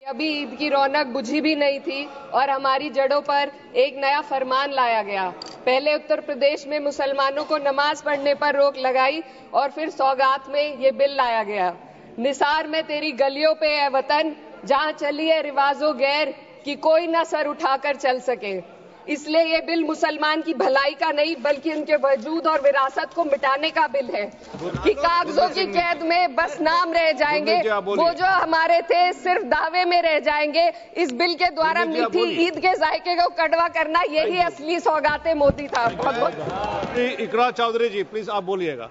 अभी ईद की रौनक बुझी भी नहीं थी और हमारी जड़ों पर एक नया फरमान लाया गया। पहले उत्तर प्रदेश में मुसलमानों को नमाज पढ़ने पर रोक लगाई और फिर सौगात में ये बिल लाया गया। निसार में तेरी गलियों पे है वतन, जहां चली है रिवाजो गैर कि कोई ना सर उठाकर चल सके। इसलिए ये बिल मुसलमान की भलाई का नहीं बल्कि उनके वजूद और विरासत को मिटाने का बिल है कि कागजों की कैद में बस नाम रह जाएंगे, वो जो हमारे थे सिर्फ दावे में रह जाएंगे। इस बिल के द्वारा मीठी ईद के जायके को कड़वा करना यही असली सौगाते मोदी था। बहुत बहुत इकरा चौधरी जी प्लीज आप बोलिएगा।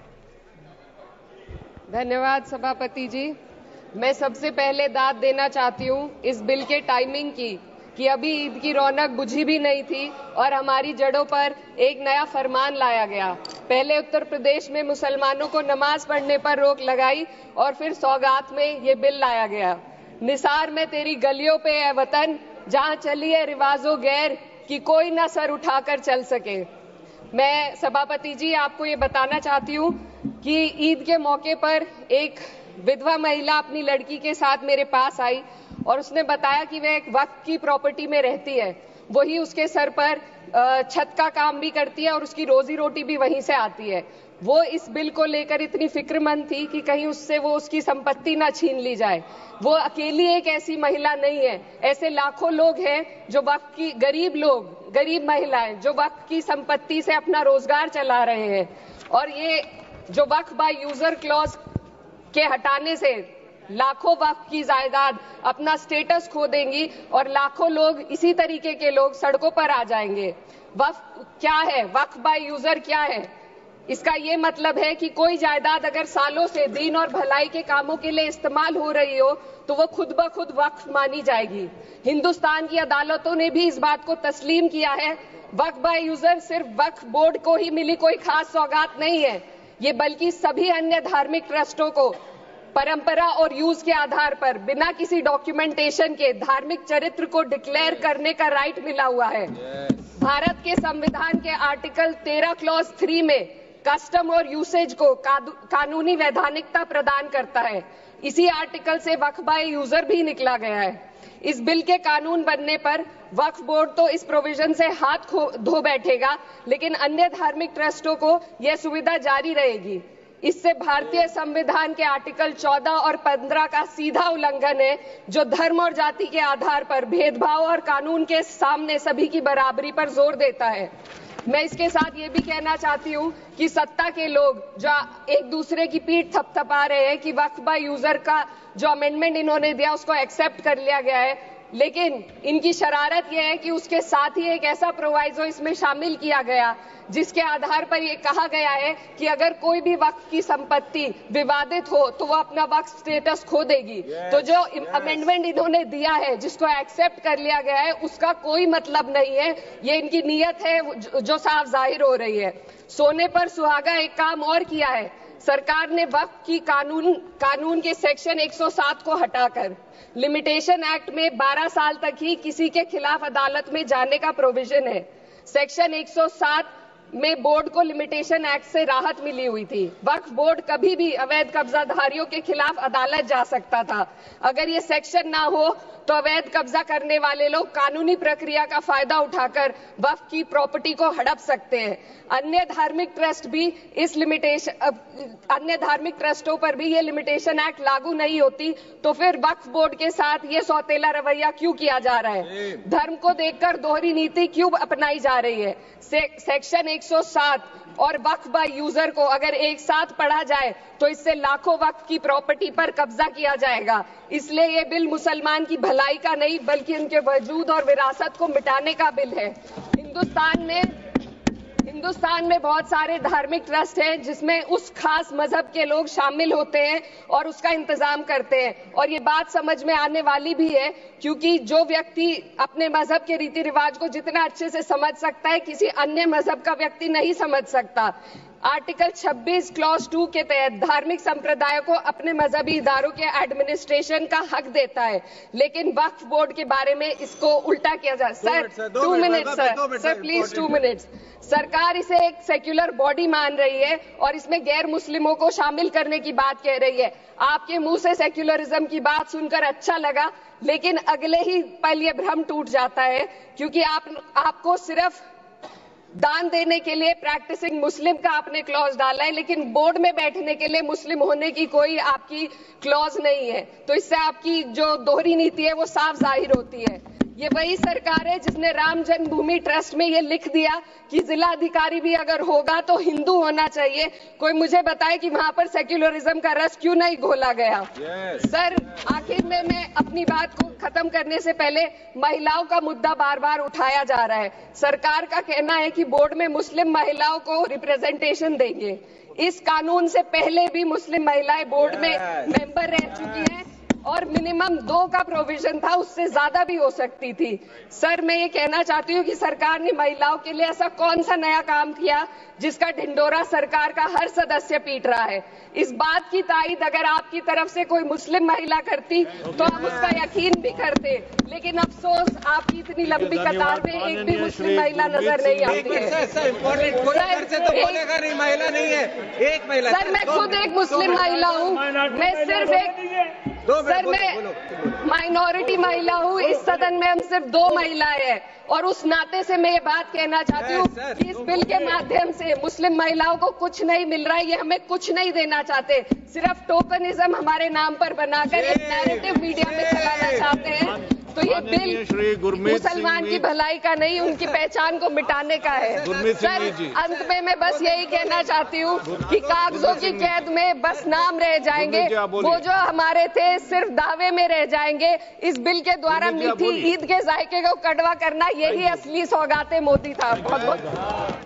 धन्यवाद सभापति जी। मैं सबसे पहले दाद देना चाहती हूँ इस बिल के टाइमिंग की कि अभी ईद की रौनक बुझी भी नहीं थी और हमारी जड़ों पर एक नया फरमान लाया गया। पहले उत्तर प्रदेश में मुसलमानों को नमाज पढ़ने पर रोक लगाई और फिर सौगात में ये बिल लाया गया। निसार में तेरी गलियों पे है वतन, जहां चली है रिवाजो गैर कि कोई ना सर उठाकर चल सके। मैं सभापति जी आपको ये बताना चाहती हूँ कि ईद के मौके पर एक विधवा महिला अपनी लड़की के साथ मेरे पास आई और उसने बताया कि वह एक वक्फ की प्रॉपर्टी में रहती है, वही उसके सर पर छत का काम भी करती है और उसकी रोजी रोटी भी वहीं से आती है। वो इस बिल को लेकर इतनी फिक्रमंद थी कि कहीं उससे वो उसकी संपत्ति ना छीन ली जाए। वो अकेली एक ऐसी महिला नहीं है, ऐसे लाखों लोग हैं जो वक्फ की गरीब महिलाएं जो वक्फ की संपत्ति से अपना रोजगार चला रहे हैं। और ये जो वक्फ बाय यूजर क्लॉज के हटाने से लाखों वक्फ की जायदाद अपना स्टेटस खो देंगी और लाखों लोग इसी तरीके के लोग सड़कों पर आ जाएंगे। वक्फ क्या है? वक्फ बाय यूजर क्या है? इसका ये मतलब है कि कोई जायदाद अगर सालों से दीन और भलाई के कामों के लिए इस्तेमाल हो रही हो तो वो खुद ब खुद वक्फ मानी जाएगी। हिंदुस्तान की अदालतों ने भी इस बात को तस्लीम किया है। वक्फ बाय यूजर सिर्फ वक्फ बोर्ड को ही मिली कोई खास सौगात नहीं है, ये बल्कि सभी अन्य धार्मिक ट्रस्टों को परंपरा और यूज के आधार पर बिना किसी डॉक्यूमेंटेशन के धार्मिक चरित्र को डिक्लेयर करने का राइट मिला हुआ है। भारत के संविधान के आर्टिकल 13 क्लॉज 3 में कस्टम और यूसेज को कानूनी वैधानिकता प्रदान करता है। इसी आर्टिकल से वक्फ बाय यूजर भी निकला गया है। इस बिल के कानून बनने पर वक्फ बोर्ड तो इस प्रोविजन से हाथ धो बैठेगा, लेकिन अन्य धार्मिक ट्रस्टों को यह सुविधा जारी रहेगी। इससे भारतीय संविधान के आर्टिकल 14 और 15 का सीधा उल्लंघन है, जो धर्म और जाति के आधार पर भेदभाव और कानून के सामने सभी की बराबरी पर जोर देता है। मैं इसके साथ ये भी कहना चाहती हूँ कि सत्ता के लोग जो एक दूसरे की पीठ थपथपा रहे हैं कि वक्फ बाय यूजर का जो अमेंडमेंट इन्होंने दिया उसको एक्सेप्ट कर लिया गया है, लेकिन इनकी शरारत यह है कि उसके साथ ही एक ऐसा प्रोवाइजो इसमें शामिल किया गया जिसके आधार पर यह कहा गया है कि अगर कोई भी वक्फ की संपत्ति विवादित हो तो वो अपना वक्फ स्टेटस खो देगी। तो जो अमेंडमेंट इन्होंने दिया है जिसको एक्सेप्ट कर लिया गया है उसका कोई मतलब नहीं है, ये इनकी नीयत है जो साफ जाहिर हो रही है। सोने पर सुहागा एक काम और किया है, सरकार ने वक्फ की कानून के सेक्शन 107 को हटाकर लिमिटेशन एक्ट में 12 साल तक ही किसी के खिलाफ अदालत में जाने का प्रोविजन है। सेक्शन 107 में बोर्ड को लिमिटेशन एक्ट से राहत मिली हुई थी। वक्फ बोर्ड कभी भी अवैध कब्जाधारियों के खिलाफ अदालत जा सकता था। अगर ये सेक्शन ना हो तो अवैध कब्जा करने वाले लोग कानूनी प्रक्रिया का फायदा उठाकर वक्फ की प्रॉपर्टी को हड़प सकते हैं। अन्य धार्मिक ट्रस्टों पर भी ये लिमिटेशन एक्ट लागू नहीं होती, तो फिर वक्फ बोर्ड के साथ ये सौतेला रवैया क्यों किया जा रहा है? धर्म को देखकर दोहरी नीति क्यों अपनाई जा रही है? सेक्शन 107 और वक्फ बाय यूजर को अगर एक साथ पढ़ा जाए तो इससे लाखों वक्फ की प्रॉपर्टी पर कब्जा किया जाएगा। इसलिए ये बिल मुसलमान की भलाई का नहीं बल्कि उनके वजूद और विरासत को मिटाने का बिल है। हिंदुस्तान में बहुत सारे धार्मिक ट्रस्ट हैं जिसमें उस खास मजहब के लोग शामिल होते हैं और उसका इंतजाम करते हैं, और ये बात समझ में आने वाली भी है क्योंकि जो व्यक्ति अपने मजहब के रीति रिवाज को जितना अच्छे से समझ सकता है किसी अन्य मजहब का व्यक्ति नहीं समझ सकता। आर्टिकल 26 क्लॉज 2 के तहत धार्मिक संप्रदायों को अपने मजहबी इदारों के एडमिनिस्ट्रेशन का हक देता है, लेकिन वक्फ बोर्ड के बारे में इसको उल्टा किया जा। Sir 2 minute sir please 2 minutes. सरकार इसे एक सेक्युलर बॉडी मान रही है और इसमें गैर मुस्लिमों को शामिल करने की बात कह रही है। आपके मुंह से सेक्युलरिज्म की बात सुनकर अच्छा लगा, लेकिन अगले ही पल ये भ्रम टूट जाता है, क्योंकि आपको सिर्फ दान देने के लिए प्रैक्टिसिंग मुस्लिम का आपने क्लॉज डाला है, लेकिन बोर्ड में बैठने के लिए मुस्लिम होने की कोई आपकी क्लॉज नहीं है। तो इससे आपकी जो दोहरी नीति है वो साफ जाहिर होती है। ये वही सरकार है जिसने राम जन्मभूमि ट्रस्ट में ये लिख दिया कि जिला अधिकारी भी अगर होगा तो हिंदू होना चाहिए। कोई मुझे बताए कि वहां पर सेक्युलरिज्म का रस क्यों नहीं घोला गया। सर आखिर में मैं अपनी बात को खत्म करने से पहले महिलाओं का मुद्दा बार बार उठाया जा रहा है। सरकार का कहना है कि बोर्ड में मुस्लिम महिलाओं को रिप्रेजेंटेशन देंगे। इस कानून से पहले भी मुस्लिम महिलाएं बोर्ड में मेंबर रह चुकी हैं और मिनिमम 2 का प्रोविजन था, उससे ज्यादा भी हो सकती थी। सर मैं ये कहना चाहती हूँ कि सरकार ने महिलाओं के लिए ऐसा कौन सा नया काम किया जिसका ढिंडोरा सरकार का हर सदस्य पीट रहा है। इस बात की तायीद अगर आपकी तरफ से कोई मुस्लिम महिला करती तो हम उसका यकीन भी करते, लेकिन अफसोस आपकी इतनी लंबी कतार में एक भी मुस्लिम महिला नजर नहीं आती है। सर मैं खुद एक मुस्लिम महिला हूँ, मैं सिर्फ एक सर मैं माइनॉरिटी महिला हूँ। इस सदन में हम सिर्फ 2 महिलाएं हैं और उस नाते से मैं ये बात कहना चाहती हूँ कि इस बिल के माध्यम से मुस्लिम महिलाओं को कुछ नहीं मिल रहा है। ये हमें कुछ नहीं देना चाहते, सिर्फ टोकनिज्म हमारे नाम पर बनाकर एक नैरेटिव मीडिया में चलाना चाहते हैं। तो ये बिल मुसलमान की भलाई का नहीं, उनकी पहचान को मिटाने का है। सर अंत में मैं बस यही कहना चाहती हूँ कि कागजों की कैद में बस नाम रह जाएंगे, वो जो हमारे थे सिर्फ दावे में रह जाएंगे। इस बिल के द्वारा मीठी ईद के जायके को कड़वा करना, यही असली सौगाते मोदी था। बहुत बहुत